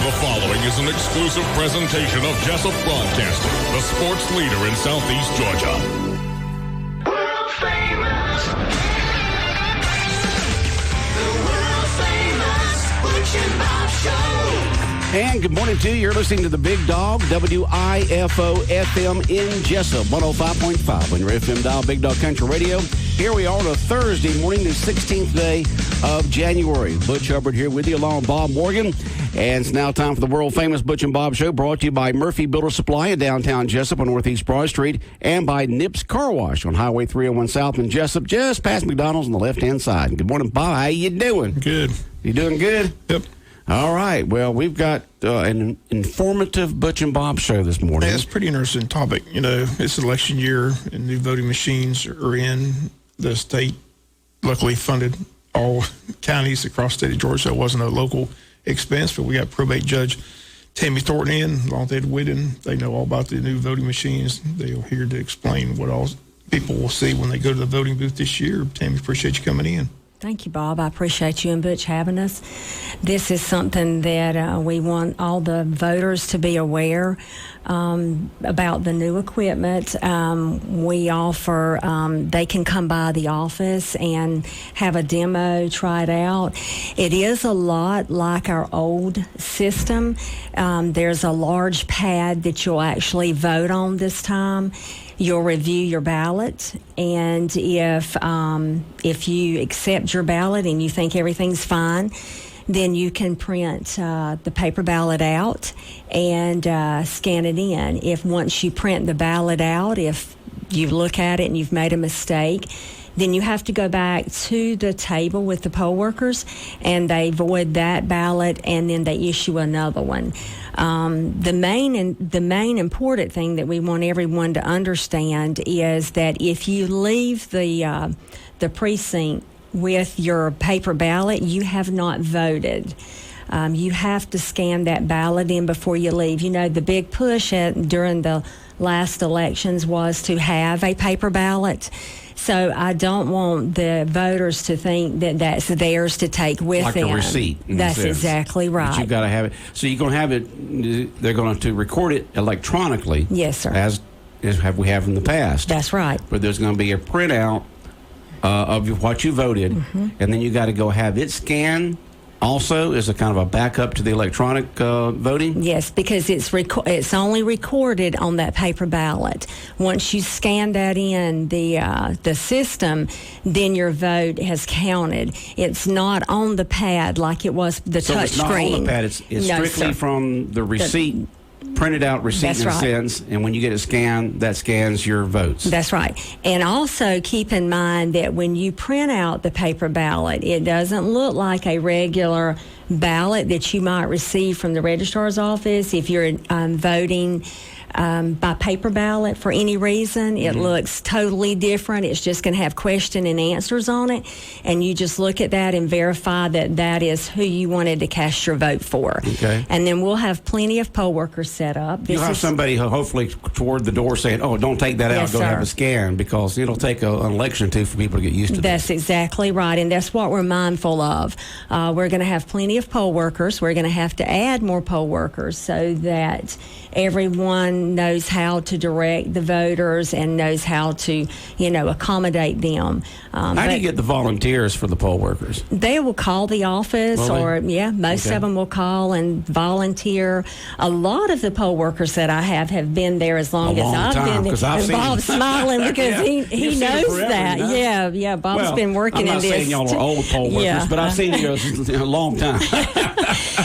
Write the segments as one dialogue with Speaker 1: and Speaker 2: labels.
Speaker 1: The following is an exclusive presentation of Jesup Broadcasting, the sports leader in Southeast Georgia.
Speaker 2: World famous. The world famous Butch and Bob Show.
Speaker 3: And good morning to you. You're listening to the Big Dog, WIFO FM in Jesup, 105.5 on your FM dial, Big Dog Country Radio. Here we are on a Thursday morning, the 16th day of January. Butch Hubbard here with you, along with Bob Morgan. And it's now time for the world-famous Butch and Bob Show, brought to you by Murphy Builder Supply in downtown Jesup on Northeast Broad Street, and by Nips Car Wash on Highway 301 South in Jesup, just past McDonald's on the left-hand side. Good morning, Bob. How you doing?
Speaker 4: Good.
Speaker 3: You doing good?
Speaker 4: Yep.
Speaker 3: All right. Well, we've got an informative Butch and Bob show this morning.
Speaker 4: Yeah, it's a pretty interesting topic. You know, it's election year, and new voting machines are in the state. Luckily funded all counties across the state of Georgia, so it wasn't a local expense, but we got probate judge Tammy Thornton in, along with Ed Whitten. They know all about the new voting machines. They're here to explain what all people will see when they go to the voting booth this year. Tammy, appreciate you coming in.
Speaker 5: Thank you, Bob. I appreciate you and Butch having us. This is something that we want all the voters to be aware about the new equipment. We offer, they can come by the office and have a demo, try it out. It is a lot like our old system. There's a large pad that you'll actually vote on this time. You'll review your ballot, and if you accept your ballot and you think everything's fine, then you can print the paper ballot out and scan it in. If once you print the ballot out, if you look at it and you've made a mistake, then you have to go back to the table with the poll workers, and they void that ballot, and then they issue another one. The main important thing that we want everyone to understand is that if you leave the precinct with your paper ballot, you have not voted. You have to scan that ballot in before you leave. You know, the big push during the last elections was to have a paper ballot. So I don't want the voters to think that that's theirs to take with
Speaker 3: like
Speaker 5: them.
Speaker 3: Like a receipt.
Speaker 5: That's exactly right.
Speaker 3: But you've got to have it. So you're going to have it, they're going to record it electronically.
Speaker 5: Yes, sir.
Speaker 3: As we have in the past.
Speaker 5: That's right.
Speaker 3: But there's going to be a printout of what you voted, and then you got to go have it scanned also as a kind of a backup to the electronic voting?
Speaker 5: Yes, because it's only recorded on that paper ballot. Once you scan that in the system, then your vote has counted. It's not on the pad like it was the touch
Speaker 3: screen. So it's not on the pad. It's strictly from the receipt. Printed out receipt in a sense, and when you get it scanned, that scans your votes.
Speaker 5: That's right. And also keep in mind that when you print out the paper ballot, it doesn't look like a regular ballot that you might receive from the registrar's office. If you're voting by paper ballot for any reason, it looks totally different. It's just going to have question and answers on it, and you just look at that and verify that that is who you wanted to cast your vote for.
Speaker 3: Okay.
Speaker 5: And then we'll have plenty of poll workers set up.
Speaker 3: You'll have somebody hopefully toward the door saying, "Oh, don't take that out.
Speaker 5: Yes,
Speaker 3: go
Speaker 5: sir.
Speaker 3: Have a scan," because it'll take an election or two for people to get used to that.
Speaker 5: That's exactly right, and that's what we're mindful of. We're going to have plenty of poll workers. We're going to have to add more poll workers so that everyone knows how to direct the voters and knows how to, accommodate them.
Speaker 3: How do you get the volunteers for the poll workers?
Speaker 5: They will call the office,
Speaker 3: Really?
Speaker 5: Most of them will call and volunteer. A lot of the poll workers that I have been there as long as I've been there.
Speaker 3: And
Speaker 5: Bob's smiling because he knows
Speaker 3: forever,
Speaker 5: that.
Speaker 3: Huh?
Speaker 5: Yeah. Bob's been working in this.
Speaker 3: I'm not saying y'all are old poll workers, but I've seen you a long time.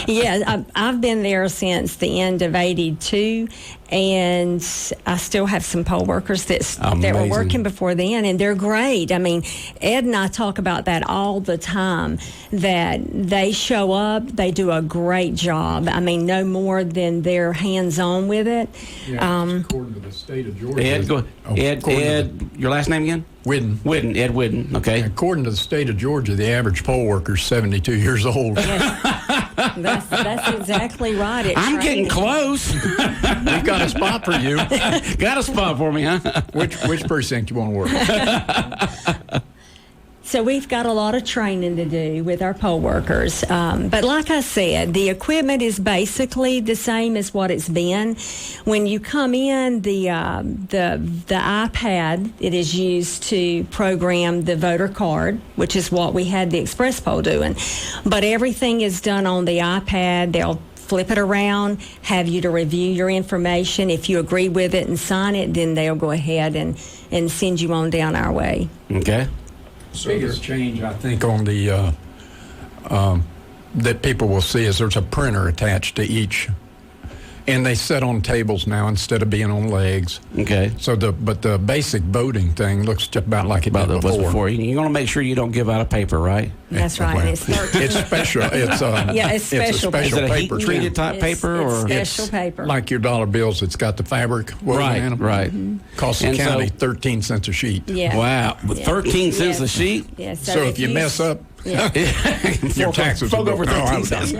Speaker 5: Yeah, I've been there since the end of '82, and I still have some poll workers that were working before then, and they're great. I mean, Ed and I talk about that all the time, that they show up, they do a great job. I mean, no more than they're hands-on with it.
Speaker 6: Yeah, according to the state of Georgia.
Speaker 3: Ed, your last name again?
Speaker 6: Whitten.
Speaker 3: Ed Whitten, okay.
Speaker 6: According to the state of Georgia, the average poll worker is 72 years old.
Speaker 5: Yes. That's exactly right.
Speaker 3: I'm getting close.
Speaker 6: We've got a spot for you.
Speaker 3: Got a spot for me, huh?
Speaker 6: Which precinct you want to work?
Speaker 5: So we've got a lot of training to do with our poll workers. But like I said, the equipment is basically the same as what it's been. When you come in, the iPad, it is used to program the voter card, which is what we had the express poll doing. But everything is done on the iPad. They'll flip it around, have you to review your information. If you agree with it and sign it, then they'll go ahead and send you on down our way.
Speaker 3: Okay.
Speaker 6: Biggest change, I think, on the that people will see is there's a printer attached to each, and they sit on tables now instead of being on legs.
Speaker 3: Okay.
Speaker 6: So but the basic voting thing looks just about like it did before.
Speaker 3: You're going to make sure you don't give out a paper, right?
Speaker 5: That's right. It's
Speaker 6: special. It's
Speaker 5: it's special.
Speaker 3: Is it a
Speaker 6: paper
Speaker 3: heat-treated type paper?
Speaker 5: It's
Speaker 3: or
Speaker 5: special paper.
Speaker 6: like your dollar bills. It's got the fabric woven in them.
Speaker 3: Right.
Speaker 6: Costs the
Speaker 3: And
Speaker 6: county
Speaker 3: so-
Speaker 6: 13 cents a sheet.
Speaker 5: Yeah.
Speaker 3: Wow.
Speaker 5: Yeah.
Speaker 3: 13 cents a
Speaker 5: Yes.
Speaker 3: sheet?
Speaker 5: Yeah.
Speaker 6: So if you mess up,
Speaker 5: Yeah.
Speaker 6: your taxes will
Speaker 3: Fork over
Speaker 6: go
Speaker 3: 13 cents.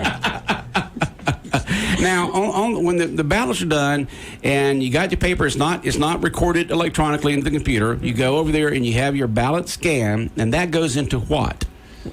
Speaker 3: Now, when the ballots are done and you got your paper, it's not recorded electronically into the computer. You go over there and you have your ballot scan, and that goes into what?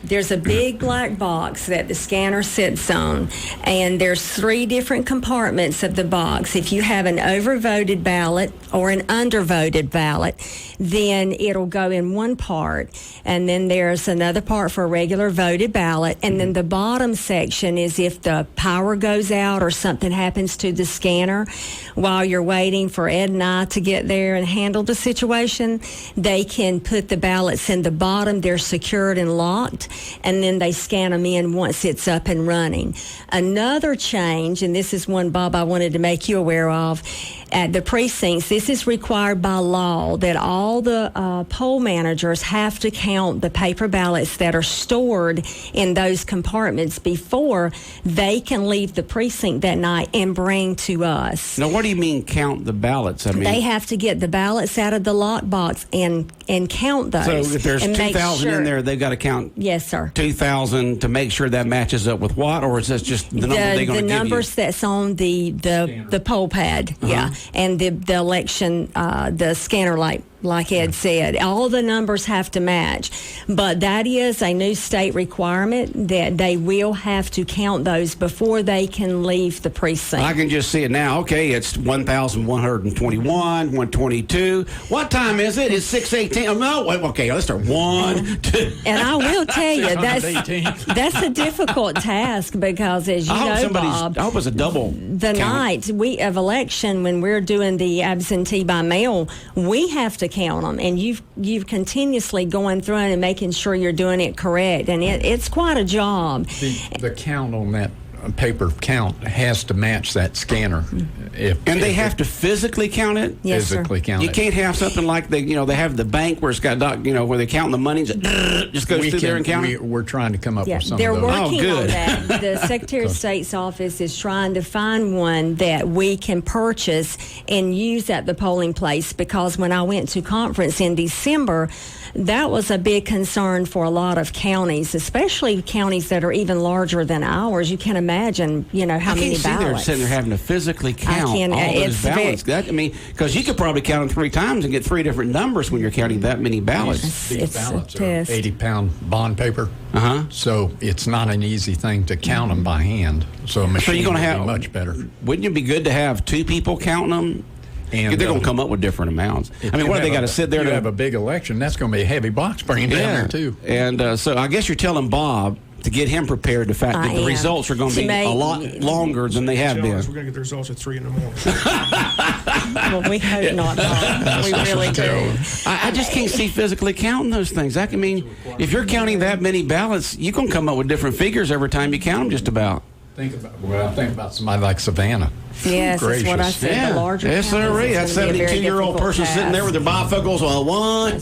Speaker 5: There's a big black box that the scanner sits on, and there's 3 different compartments of the box. If you have an overvoted ballot or an undervoted ballot, then it'll go in one part, and then there's another part for a regular voted ballot, and then the bottom section is if the power goes out or something happens to the scanner while you're waiting for Ed and I to get there and handle the situation, they can put the ballots in the bottom. They're secured and locked, and then they scan them in once it's up and running. Another change, and this is one, Bob, I wanted to make you aware of, at the precincts, this is required by law that all the poll managers have to count the paper ballots that are stored in those compartments before they can leave the precinct that night and bring to us.
Speaker 3: Now, what do you mean count the ballots? I mean,
Speaker 5: They have to get the ballots out of the lockbox and count those.
Speaker 3: so if there's
Speaker 5: and make
Speaker 3: 2,000
Speaker 5: sure-
Speaker 3: in there, they've got to count
Speaker 5: Yes, sir.
Speaker 3: 2,000 to make sure that matches up with what, or is that just the number they're going to give you?
Speaker 5: The numbers that's on the poll pad, yeah, and the election, the scanner, like Ed said, all the numbers have to match. But that is a new state requirement that they will have to count those before they can leave the precinct.
Speaker 3: I can just see it now. Okay, it's 1,121, 122. What time is it? It's 6:18. Oh, no, wait, okay, let's start. 1, 2.
Speaker 5: And I will tell you,
Speaker 6: 618.
Speaker 5: that's a difficult task because, as you know, Bob,
Speaker 3: I hope it's a double.
Speaker 5: the
Speaker 3: count.
Speaker 5: night of election, when we're doing the absentee by mail, we have to count them, and you've continuously going through it and making sure you're doing it correct, and it's quite a job.
Speaker 6: The count on that paper count has to match that scanner.
Speaker 3: And they have to physically count it?
Speaker 5: Yes, sir.
Speaker 6: physically count
Speaker 3: You
Speaker 6: it.
Speaker 3: can't have something like they have the bank where it's got, where they count the money, just goes through there and count it?
Speaker 6: We're trying to come up
Speaker 5: Yeah,
Speaker 6: with some
Speaker 5: they're
Speaker 6: of those.
Speaker 5: working on
Speaker 3: good.
Speaker 5: that. The Secretary of State's office is trying to find one that we can purchase and use at the polling place, because when I went to conference in December, that was a big concern for a lot of counties, especially counties that are even larger than ours. You can imagine, how many ballots.
Speaker 3: They're sitting there having to physically count
Speaker 5: can-
Speaker 3: all those
Speaker 5: it's
Speaker 3: ballots. Because you could probably count them 3 times and get 3 different numbers when you're counting that many ballots.
Speaker 6: These
Speaker 5: It's a
Speaker 6: ballots are
Speaker 5: test.
Speaker 6: 80-pound bond paper.
Speaker 3: Uh-huh.
Speaker 6: So it's not an easy thing to count them by hand. So a
Speaker 3: So
Speaker 6: machine
Speaker 3: you're going to
Speaker 6: would
Speaker 3: have
Speaker 6: be much better.
Speaker 3: Wouldn't it be good to have 2 people counting them?
Speaker 6: And
Speaker 3: they're going to come up with different amounts. I mean, what do they got to sit there
Speaker 6: You
Speaker 3: to
Speaker 6: have a big election. That's going to be a heavy box bringing down there too.
Speaker 3: And so I guess you're telling Bob to get him prepared. The fact that the results are going to be a lot longer than they have
Speaker 4: Tell
Speaker 3: been.
Speaker 4: us we're going to get the results at 3 in the morning.
Speaker 5: Well, we hope not, Bob. We really do.
Speaker 3: I just can't see physically counting those things. If you're counting that many ballots, you're going to come up with different figures every time you count them, just about.
Speaker 6: Think about somebody like Savannah.
Speaker 5: Yes, that's what I
Speaker 6: Gracious.
Speaker 5: said. The larger
Speaker 3: Yes,
Speaker 5: counties,
Speaker 3: sir.
Speaker 5: it's
Speaker 3: That
Speaker 5: gonna be a very
Speaker 3: 72-year-old
Speaker 5: difficult
Speaker 3: person sitting there with their bifocals on one.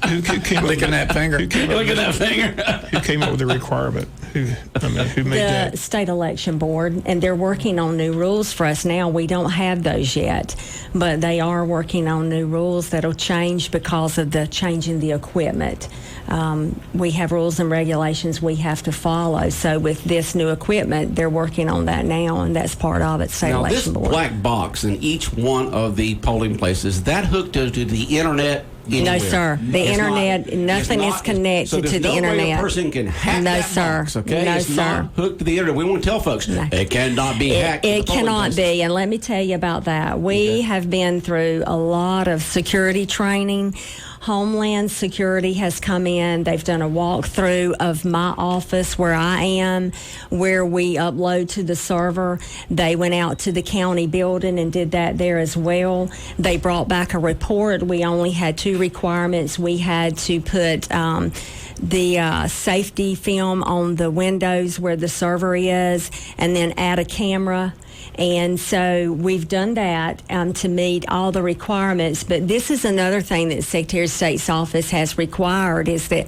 Speaker 4: Who came up
Speaker 6: Licking that finger.
Speaker 3: Look at that finger.
Speaker 4: Who came up with the requirement? Who made
Speaker 5: the
Speaker 4: that?
Speaker 5: state election board, and they're working on new rules for us now. We don't have those yet, but they are working on new rules that'll change because of the change in the equipment. We have rules and regulations we have to follow. So with this new equipment, they're working on that now, and that's part of it, state
Speaker 3: Now, this
Speaker 5: election board.
Speaker 3: black box in each one of the polling places, that hooked to the internet anywhere.
Speaker 5: No, sir. The
Speaker 3: It's
Speaker 5: internet,
Speaker 3: not-
Speaker 5: nothing
Speaker 3: it's
Speaker 5: is
Speaker 3: not-
Speaker 5: connected
Speaker 3: so there's
Speaker 5: to the
Speaker 3: no way
Speaker 5: internet.
Speaker 3: a person can hack
Speaker 5: No,
Speaker 3: that
Speaker 5: sir.
Speaker 3: box, okay?
Speaker 5: No,
Speaker 3: It's
Speaker 5: sir.
Speaker 3: not hooked to the internet. We want to tell folks it cannot be hacked.
Speaker 5: It
Speaker 3: to the polling
Speaker 5: cannot
Speaker 3: places.
Speaker 5: be, and let me tell you about that. We have been through a lot of security training. Homeland Security has come in. They've done a walkthrough of my office where I am, where we upload to the server. They went out to the county building and did that there as well. They brought back a report. We only had 2 requirements. We had to put the safety film on the windows where the server is, and then add a camera. And so we've done that to meet all the requirements. But this is another thing that Secretary of State's office has required, is that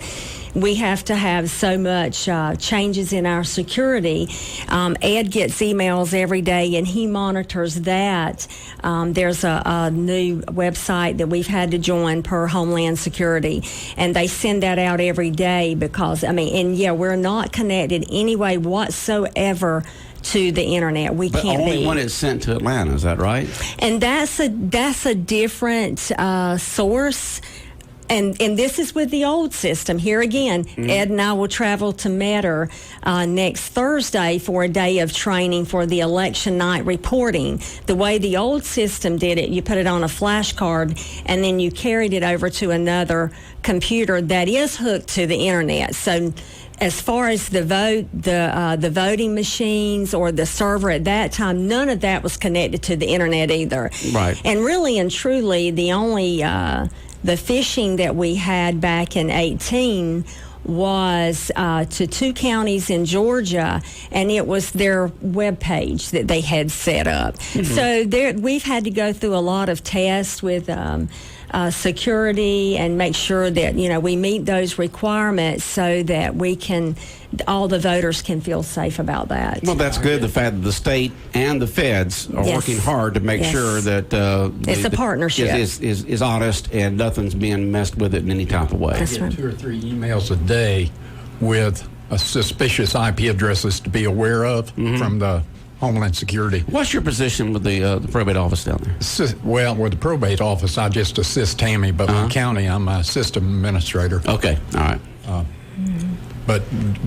Speaker 5: we have to have so much changes in our security. Ed gets emails every day, and he monitors that. There's a new website that we've had to join per Homeland Security, and they send that out every day because, we're not connected any way whatsoever to the internet. We
Speaker 3: But
Speaker 5: can't
Speaker 3: only
Speaker 5: be.
Speaker 3: when it's sent to Atlanta, is that right?
Speaker 5: And that's a different source. And this is with the old system. Here again, Ed and I will travel to Metter next Thursday for a day of training for the election night reporting. The way the old system did it, you put it on a flash card and then you carried it over to another computer that is hooked to the internet. So as far as the voting machines or the server at that time, none of that was connected to the internet either.
Speaker 3: Right.
Speaker 5: And really and truly, the only the phishing that we had back in 2018 was to 2 counties in Georgia, and it was their webpage that they had set up. So we've had to go through a lot of tests with security and make sure that we meet those requirements so that all the voters can feel safe about that.
Speaker 3: Well, that's good. The fact that the state and the feds are
Speaker 5: Yes.
Speaker 3: working hard to make
Speaker 5: Yes.
Speaker 3: sure that
Speaker 5: It's a partnership.
Speaker 3: is honest and nothing's being messed with it in any type of way.
Speaker 5: That's
Speaker 6: I
Speaker 5: right.
Speaker 6: get 2 or 3 emails a day with suspicious IP addresses to be aware of from the Homeland Security.
Speaker 3: What's your position with the probate office down there?
Speaker 6: Well, with the probate office, I just assist Tammy, but with the county, I'm a system administrator.
Speaker 3: Okay, all right.
Speaker 6: But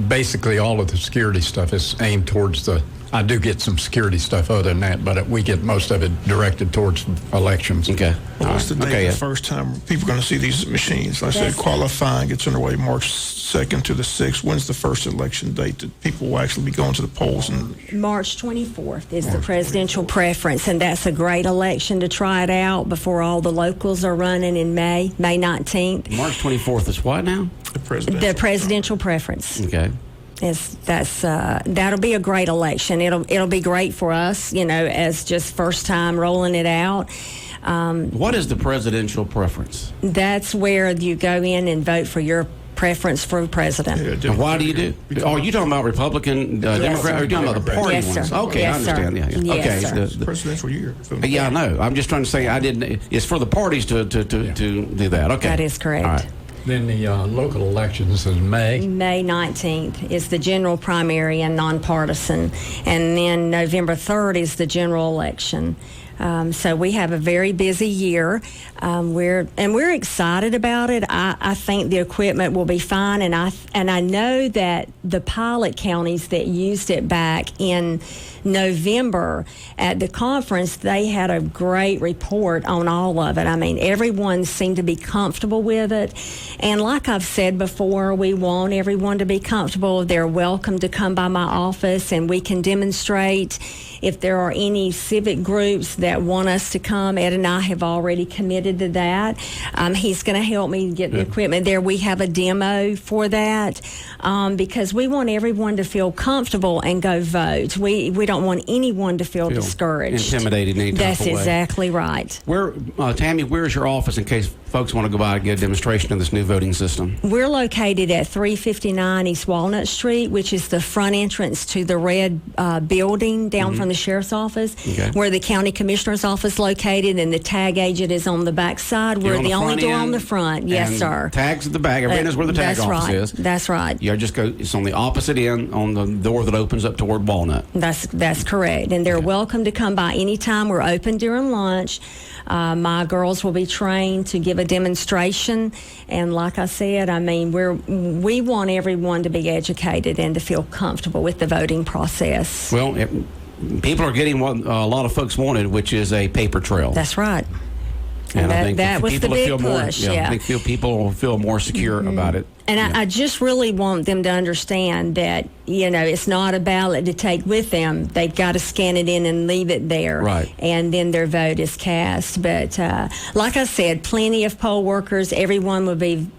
Speaker 6: basically, all of the security stuff is aimed towards I do get some security stuff other than that, but we get most of it directed towards elections.
Speaker 3: Okay.
Speaker 4: Well, what's the date
Speaker 3: yeah.
Speaker 4: the first time people are going to see these machines? Like I said, qualifying gets underway March 2nd to the 6th. When's the first election date that people will actually be going to the polls? And
Speaker 5: March 24th is the presidential preference, and that's a great election to try it out before all the locals are running in May 19th.
Speaker 3: March 24th is what now?
Speaker 5: The presidential preference.
Speaker 3: Okay.
Speaker 5: That'll be a great election. It'll be great for us, as just first time rolling it out.
Speaker 3: What is the presidential preference?
Speaker 5: That's where you go in and vote for your preference for president.
Speaker 3: And why do you do? Oh, you talking about Republican, Democrat? Or are you talking about the party
Speaker 5: Yes,
Speaker 3: ones?
Speaker 5: sir.
Speaker 3: Okay,
Speaker 5: Yes,
Speaker 3: I understand.
Speaker 5: sir.
Speaker 3: Yeah.
Speaker 5: Yes,
Speaker 3: Okay.
Speaker 5: sir.
Speaker 3: The
Speaker 4: presidential year.
Speaker 3: yeah, I know. I'm just trying to say I didn't. It's for the parties to do that. Okay.
Speaker 5: That is correct.
Speaker 3: All right.
Speaker 6: Then the local elections in May.
Speaker 5: May 19th is the general primary and nonpartisan, and then November 3rd is the general election. So we have a very busy year. We're excited about it. I think the equipment will be fine, and I know that the pilot counties that used it back in November at the conference, they had a great report on all of it. I mean, everyone seemed to be comfortable with it. And like I've said before, we want everyone to be comfortable. They're welcome to come by my office, and we can demonstrate. If there are any civic groups that want us to come, Ed and I have already committed to that. He's going to help me get the equipment there. We have a demo for that because we want everyone to feel comfortable and go vote. We don't want anyone to feel discouraged.
Speaker 3: Intimidated in any type
Speaker 5: That's
Speaker 3: of way.
Speaker 5: exactly right.
Speaker 3: Tammy, where's your office in case folks want to go by and get a demonstration of this new voting system?
Speaker 5: We're located at 359 East Walnut Street, which is the front entrance to the red building down from the sheriff's office, where the county commissioner's office located, and the tag agent is on the back side. We're the only door on the front. Yes,
Speaker 3: and
Speaker 5: sir.
Speaker 3: Tags at the back. Everybody knows where the tag office is.
Speaker 5: That's right.
Speaker 3: You just go. It's on the opposite end on the door that opens up toward Walnut.
Speaker 5: That's correct. And they're welcome to come by anytime. We're open during lunch. My girls will be trained to give give a demonstration. And like I said, I mean, we want everyone to be educated and to feel comfortable with the voting process.
Speaker 3: Well, people are getting what a lot of folks wanted, which is a paper trail.
Speaker 5: That's right.
Speaker 3: And I think
Speaker 5: that was
Speaker 3: people
Speaker 5: the big
Speaker 3: feel more,
Speaker 5: push.
Speaker 3: I think people will feel more secure about it.
Speaker 5: And I just really want them to understand that, it's not a ballot to take with them. They've got to scan it in and leave it there.
Speaker 3: Right.
Speaker 5: And then their vote is cast. But like I said, plenty of poll workers. Everyone will be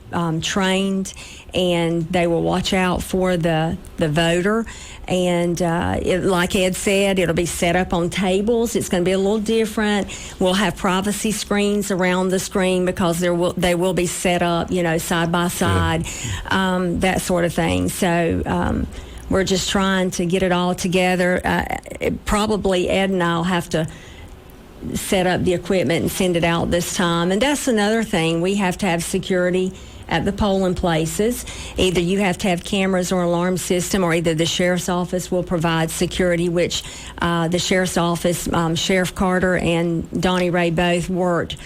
Speaker 5: trained, and they will watch out for the voter. And like Ed said, it'll be set up on tables. It's going to be a little different. We'll have privacy screens around the screen because they will be set up, side by side, that sort of thing. So we're just trying to get it all together. Probably Ed and I'll have to set up the equipment and send it out this time. And that's another thing. We have to have security at the polling places. Either you have to have cameras or alarm system, or either the sheriff's office will provide security, which the sheriff's office, Sheriff Carter and Donnie Ray both worked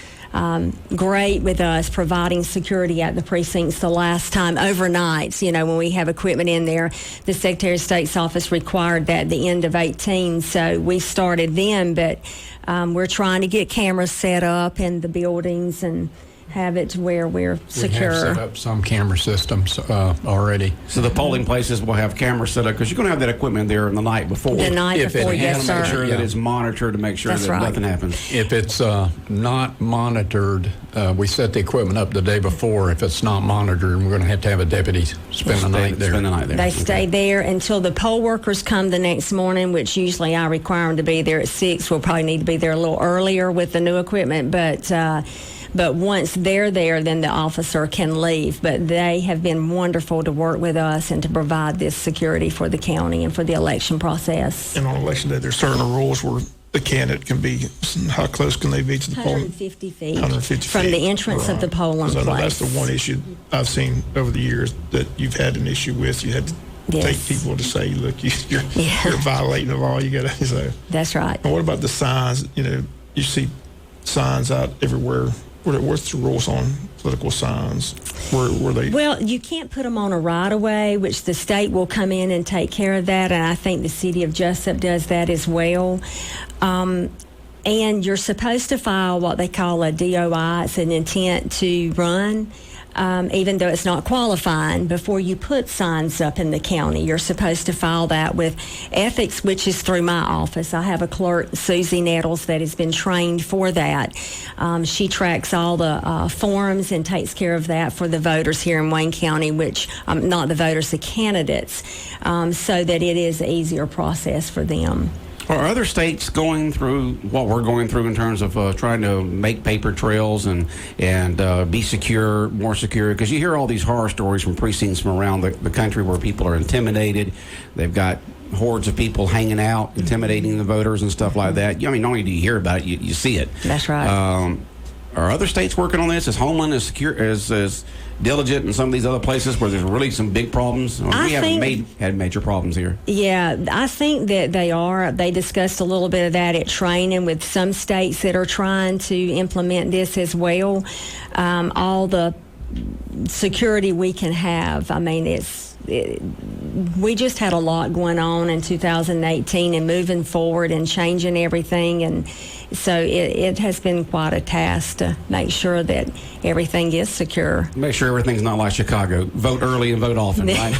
Speaker 5: great with us providing security at the precincts the last time, overnights, when we have equipment in there. The Secretary of State's office required that at the end of 18, so we started then, but we're trying to get cameras set up in the buildings and have it to where we're secure.
Speaker 6: We have set up some camera systems already.
Speaker 3: So the polling places will have cameras set up because you're going to have that equipment there the night before.
Speaker 5: The night before, yes, sir.
Speaker 3: Make sure that it's monitored to make sure
Speaker 5: That's
Speaker 3: that
Speaker 5: right.
Speaker 3: nothing happens.
Speaker 6: If it's not monitored, we set the equipment up the day before. If it's not monitored, we're going to have a deputy spend the night there.
Speaker 3: Spend the night there.
Speaker 5: They stay there until the poll workers come the next morning, which usually I require them to be there at 6. We'll probably need to be there a little earlier with the new equipment, but once they're there, then the officer can leave. But they have been wonderful to work with us and to provide this security for the county and for the election process.
Speaker 4: And on election day, there's certain rules where the candidate can be, how close can they be to the polling?
Speaker 5: 150 feet
Speaker 4: 150
Speaker 5: from
Speaker 4: feet.
Speaker 5: the entrance of the polling
Speaker 4: So
Speaker 5: place.
Speaker 4: that's the one issue I've seen over the years that you've had an issue with. You had to
Speaker 5: Yes.
Speaker 4: take people to say, look, you're violating the law. You got to. So.
Speaker 5: That's right.
Speaker 4: And what about the signs? You see signs out everywhere. What's the rules on political signs? Were they?
Speaker 5: Well, you can't put them on a right-of-way, which the state will come in and take care of that, and I think the city of Jesup does that as well. And you're supposed to file what they call a DOI. It's an intent to run. Even though it's not qualifying, before you put signs up in the county, you're supposed to file that with ethics, which is through my office. I have a clerk, Susie Nettles, that has been trained for that. She tracks all the forms and takes care of that for the voters here in Wayne County, which, not the voters, the candidates, so that it is an easier process for them.
Speaker 3: Are other states going through what we're going through in terms of trying to make paper trails and be secure, more secure? Because you hear all these horror stories from precincts from around the country where people are intimidated. They've got hordes of people hanging out, intimidating the voters and stuff like that. I mean, not only do you hear about it, you see it.
Speaker 5: That's right.
Speaker 3: Are other states working on this? Is Homeland as secure as diligent in some of these other places where there's really some big problems? We haven't had major problems here.
Speaker 5: Yeah, I think that they are. They discussed a little bit of that at training with some states that are trying to implement this as well. All the security we can have. I mean, we just had a lot going on in 2018 and moving forward and changing everything, and so it has been quite a task to make sure that everything is secure.
Speaker 3: Make sure everything's not like Chicago. Vote early and vote often, right?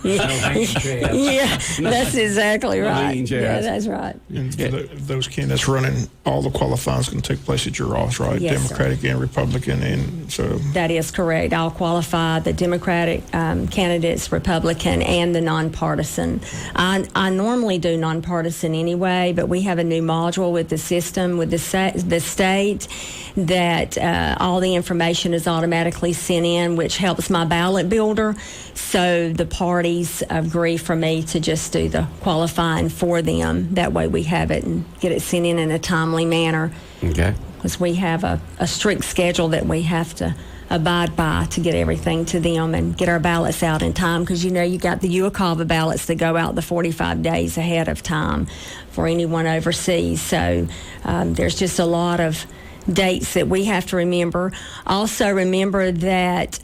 Speaker 5: Yeah, that's exactly right. Yeah, that's right.
Speaker 4: And for those candidates running, all the qualifying is going to take place at your office, right?
Speaker 5: Yes,
Speaker 4: Democratic and Republican, and so
Speaker 5: that is correct. I'll qualify the Democratic candidates, Republican, and the nonpartisan. I normally do nonpartisan anyway, but we have a new module with the system with the state that all the information is automatically sent in, which helps my ballot builder. So the parties agree for me to just do the qualifying for them. That way we have it and get it sent in a timely manner.
Speaker 3: Okay.
Speaker 5: Because we have a strict schedule that we have to abide by to get everything to them and get our ballots out in time, because you got the UACAVA ballots that go out the 45 days ahead of time for anyone overseas. So there's just a lot of dates that we have to remember. Also remember that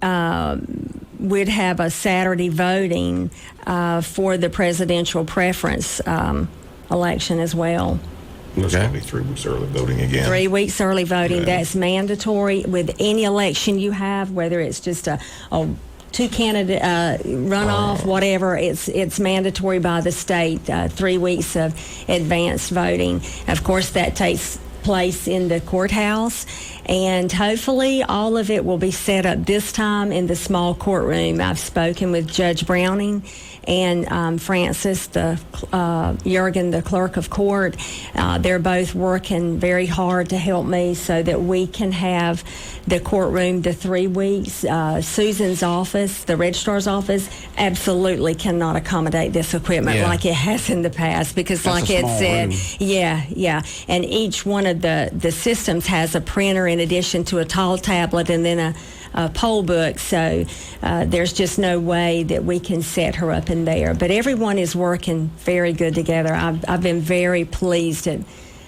Speaker 5: we'd have a Saturday voting for the presidential preference election as well.
Speaker 4: It's going to be 3 weeks early voting again.
Speaker 5: 3 weeks early voting.
Speaker 4: Yeah.
Speaker 5: That's mandatory with any election you have, whether it's just a two-candidate runoff, whatever. It's mandatory by the state. 3 weeks of advanced voting. Of course, that takes place in the courthouse, and hopefully all of it will be set up this time in the small courtroom. I've spoken with Judge Browning and Francis, Jurgen, the clerk of court. They're both working very hard to help me so that we can have the courtroom the 3 weeks. Susan's office, the registrar's office, absolutely cannot accommodate this equipment like it has in the past, because
Speaker 3: That's
Speaker 5: like
Speaker 3: a
Speaker 5: it
Speaker 3: small
Speaker 5: said,
Speaker 3: room.
Speaker 5: and each one of the systems has a printer in addition to a tall tablet and then a poll book, so there's just no way that we can set her up in there. But everyone is working very good together. I've been very pleased at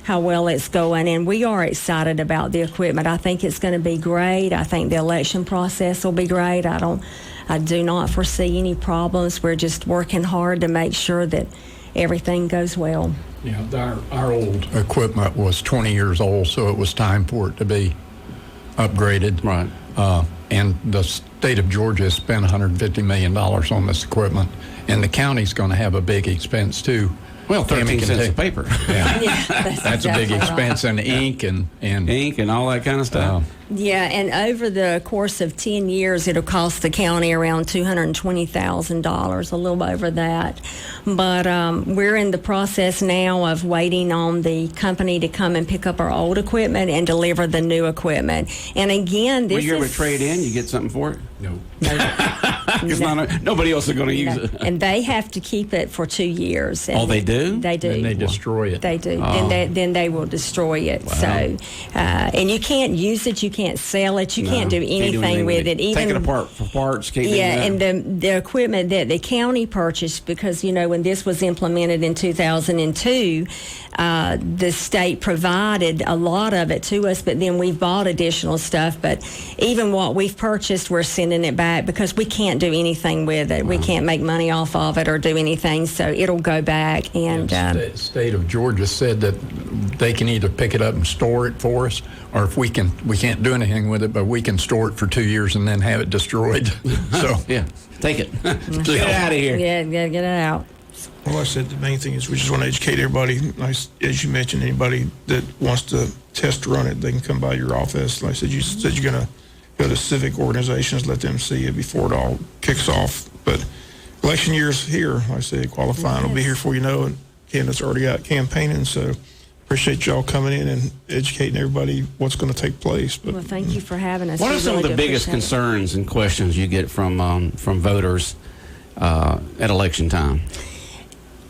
Speaker 5: how well it's going, and we are excited about the equipment. I think it's going to be great. I think the election process will be great. I do not foresee any problems. We're just working hard to make sure that everything goes well.
Speaker 6: Yeah, our old equipment was 20 years old, so it was time for it to be upgraded.
Speaker 3: Right.
Speaker 6: And the state of Georgia has spent $150 million on this equipment, and the county's going to have a big expense too.
Speaker 3: Well, 13 cents a paper.
Speaker 6: Yeah, that's a big
Speaker 5: exactly
Speaker 6: expense,
Speaker 5: right.
Speaker 6: and ink and
Speaker 3: Ink and all that kind of stuff.
Speaker 5: Yeah, and over the course of 10 years, it'll cost the county around $220,000, a little over that. But we're in the process now of waiting on the company to come and pick up our old equipment and deliver the new equipment. And again, this
Speaker 3: Will you ever
Speaker 5: is...
Speaker 3: trade in? You get something for it?
Speaker 6: No.
Speaker 3: Because nobody else is going to use it.
Speaker 5: And they have to keep it for 2 years. And
Speaker 3: Oh, they do?
Speaker 5: They do.
Speaker 6: Then they destroy it.
Speaker 5: They do.
Speaker 3: Oh.
Speaker 5: Then they will destroy it. So, and you can't use it. You can't sell it. You can't do anything with it.
Speaker 3: Take it apart for parts. Can't do
Speaker 5: Yeah,
Speaker 3: that.
Speaker 5: and the equipment that the county purchased, because, you know, when this was implemented in 2002, the state provided a lot of it to us, but then we've bought additional stuff. But even what we've purchased, we're sending it back because we can't do anything with it. We can't make money off of it or do anything, so it'll go back. And
Speaker 6: The state of Georgia said that they can either pick it up and store it for us, or if we can't do anything with it, but we can store it for 2 years and then have it destroyed. So
Speaker 3: Yeah, take it. Get it out of here.
Speaker 5: yeah, get it out.
Speaker 4: Well, I said the main thing is we just want to educate everybody. Like, as you mentioned, anybody that wants to test run it, they can come by your office. Like I said, you said you're going to go to civic organizations, let them see it before it all kicks off. But election year's here. Like I said, qualifying will be here before you know it. Candidates already out campaigning, so appreciate y'all coming in and educating everybody what's going to take place. But
Speaker 5: Well, thank you for having us.
Speaker 3: What
Speaker 5: We
Speaker 3: are some
Speaker 5: really
Speaker 3: of the
Speaker 5: do
Speaker 3: biggest
Speaker 5: appreciate it.
Speaker 3: concerns and questions you get from voters at election time?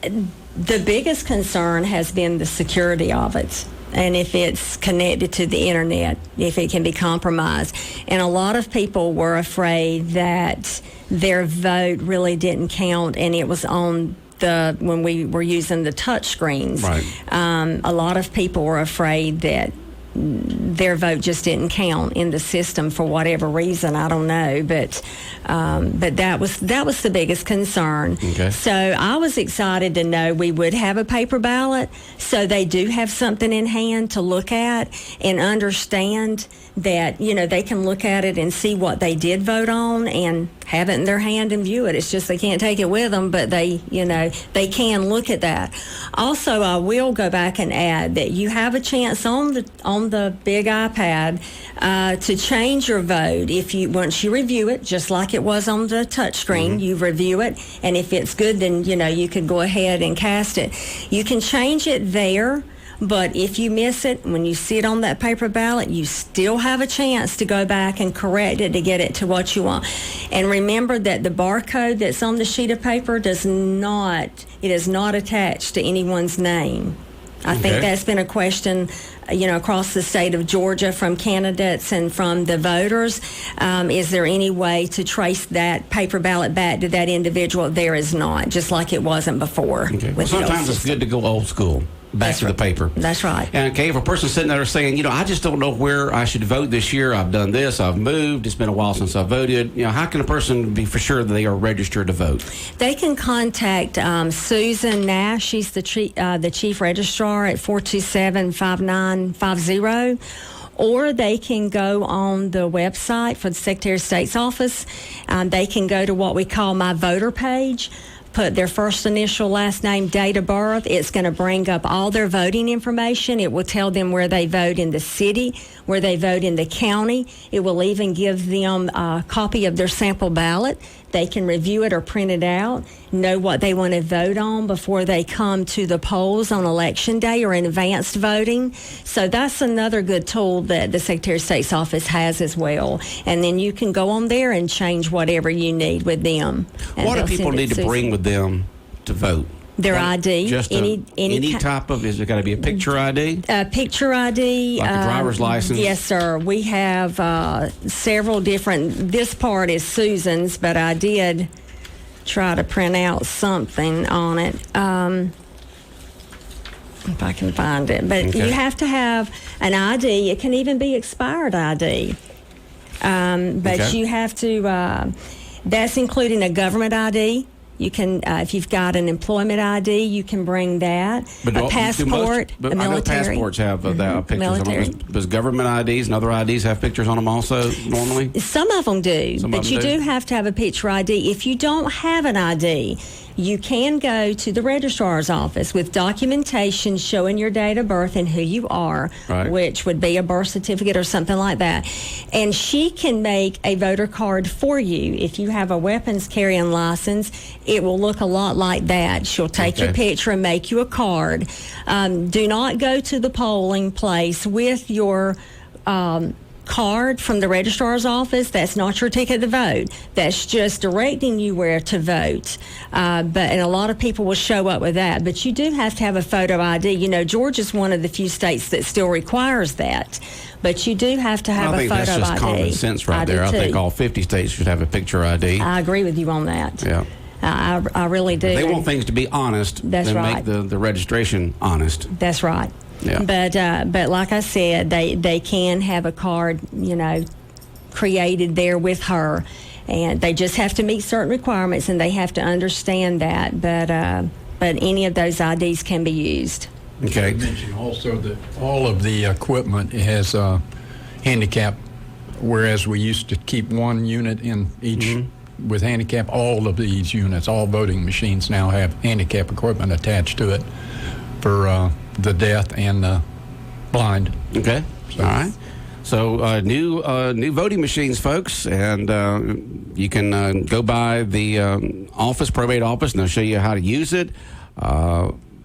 Speaker 5: The biggest concern has been the security of it, and if it's connected to the internet, if it can be compromised. And a lot of people were afraid that their vote really didn't count, and it was on when we were using the touch screens.
Speaker 3: Right.
Speaker 5: A lot of people were afraid that their vote just didn't count in the system for whatever reason. I don't know, but that was the biggest concern.
Speaker 3: Okay.
Speaker 5: So I was excited to know we would have a paper ballot, so they do have something in hand to look at and understand that, you know, they can look at it and see what they did vote on and have it in their hand and view it. It's just they can't take it with them, but they can look at that. Also, I will go back and add that you have a chance on the big iPad to change your vote once you review it, just like it was on the touch screen. You review it, and if it's good, then you could go ahead and cast it. You can change it there. But if you miss it, when you see it on that paper ballot, you still have a chance to go back and correct it to get it to what you want. And remember that the barcode that's on the sheet of paper is not attached to anyone's name. I think that's been a question across the state of Georgia from candidates and from the voters. Is there any way to trace that paper ballot back to that individual? There is not, just like it wasn't before.
Speaker 3: Okay. Well, sometimes it's good to go old school. Back to the paper.
Speaker 5: That's right.
Speaker 3: And okay, if a person's sitting there saying, I just don't know where I should vote this year. I've done this. I've moved. It's been a while since I voted. How can a person be for sure that they are registered to vote?
Speaker 5: They can contact Susan Nash. She's the chief registrar at 427-5950. Or they can go on the website for the Secretary of State's office. They can go to what we call My Voter page. Put their first initial, last name, date of birth. It's going to bring up all their voting information. It will tell them where they vote in the city, where they vote in the county. It will even give them a copy of their sample ballot. They can review it or print it out, know what they want to vote on before they come to the polls on Election Day or in advanced voting. So that's another good tool that the Secretary of State's office has as well. And then you can go on there and change whatever you need with them.
Speaker 3: What do people need to bring with them to vote?
Speaker 5: Their ID.
Speaker 3: Just any type of, is it got to be a picture ID?
Speaker 5: A picture ID.
Speaker 3: Like a driver's license?
Speaker 5: Yes, sir. We have several different, this part is Susan's, but I did try to print out something on it. If I can find it. But
Speaker 3: Okay.
Speaker 5: you have to have an ID. It can even be expired ID. But
Speaker 3: Okay.
Speaker 5: you have to, that's including a government ID. You can, if you've got an employment ID, you can bring that. A passport, a
Speaker 3: I know
Speaker 5: military.
Speaker 3: passports have that pictures
Speaker 5: Military.
Speaker 3: on them. Does government IDs and other IDs have pictures on them also normally?
Speaker 5: Some of them do,
Speaker 3: Some
Speaker 5: but
Speaker 3: of them
Speaker 5: you
Speaker 3: do?
Speaker 5: do have to have a picture ID. If you don't have an ID, you can go to the registrar's office with documentation showing your date of birth and who you are,
Speaker 3: Right.
Speaker 5: which would be a birth certificate or something like that. And she can make a voter card for you. If you have a weapons carrying license, it will look a lot like that. She'll take your
Speaker 3: Okay.
Speaker 5: picture and make you a card. Do not go to the polling place with your card from the registrar's office. That's not your ticket to vote. That's just directing you where to vote. And a lot of people will show up with that. But you do have to have a photo ID. Georgia's one of the few states that still requires that. But you do have to have
Speaker 3: I
Speaker 5: a
Speaker 3: think
Speaker 5: photo
Speaker 3: that's just
Speaker 5: ID.
Speaker 3: common sense right
Speaker 5: do
Speaker 3: there. I think
Speaker 5: too.
Speaker 3: all 50 states should have a picture ID.
Speaker 5: I agree with you on that.
Speaker 3: Yeah.
Speaker 5: I really do.
Speaker 3: They want things to be honest.
Speaker 5: That's
Speaker 3: and
Speaker 5: right.
Speaker 3: make the registration honest.
Speaker 5: That's right.
Speaker 3: Yeah.
Speaker 5: But like I said, they can have a card, created there with her, and they just have to meet certain requirements, and they have to understand that. But any of those IDs can be used.
Speaker 3: Okay.
Speaker 6: I mentioned also that all of the equipment has handicap, whereas we used to keep one unit in each. With handicap, all of these units, all voting machines now have handicap equipment attached to it for the deaf and the blind.
Speaker 3: Okay. All right. So new voting machines, folks, and you can go by the probate office, and they'll show you how to use it.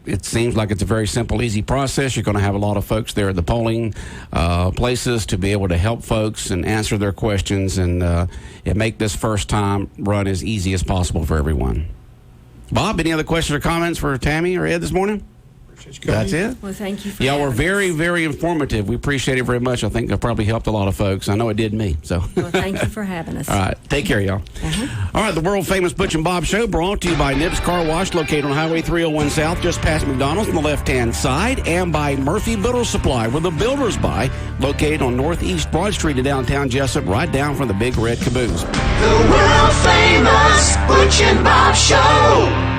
Speaker 3: It seems like it's a very simple, easy process. You're going to have a lot of folks there at the polling places to be able to help folks and answer their questions and make this first time run as easy as possible for everyone. Bob, any other questions or comments for Tammy or Ed this morning? That's it?
Speaker 5: Well, thank you for
Speaker 3: Y'all were
Speaker 5: having
Speaker 3: very,
Speaker 5: us.
Speaker 3: very informative. We appreciate it very much. I think it probably helped a lot of folks. I know it did me. So,
Speaker 5: Well, thank you for having us.
Speaker 3: all right. Take care, y'all. All right. The world famous Butch and Bob Show brought to you by Nibs Car Wash, located on Highway 301 South, just past McDonald's on the left-hand side, and by Murphy Builder Supply, where the builders buy, located on Northeast Broad Street in downtown Jesup, right down from the Big Red Caboose.
Speaker 2: The world famous Butch and Bob Show.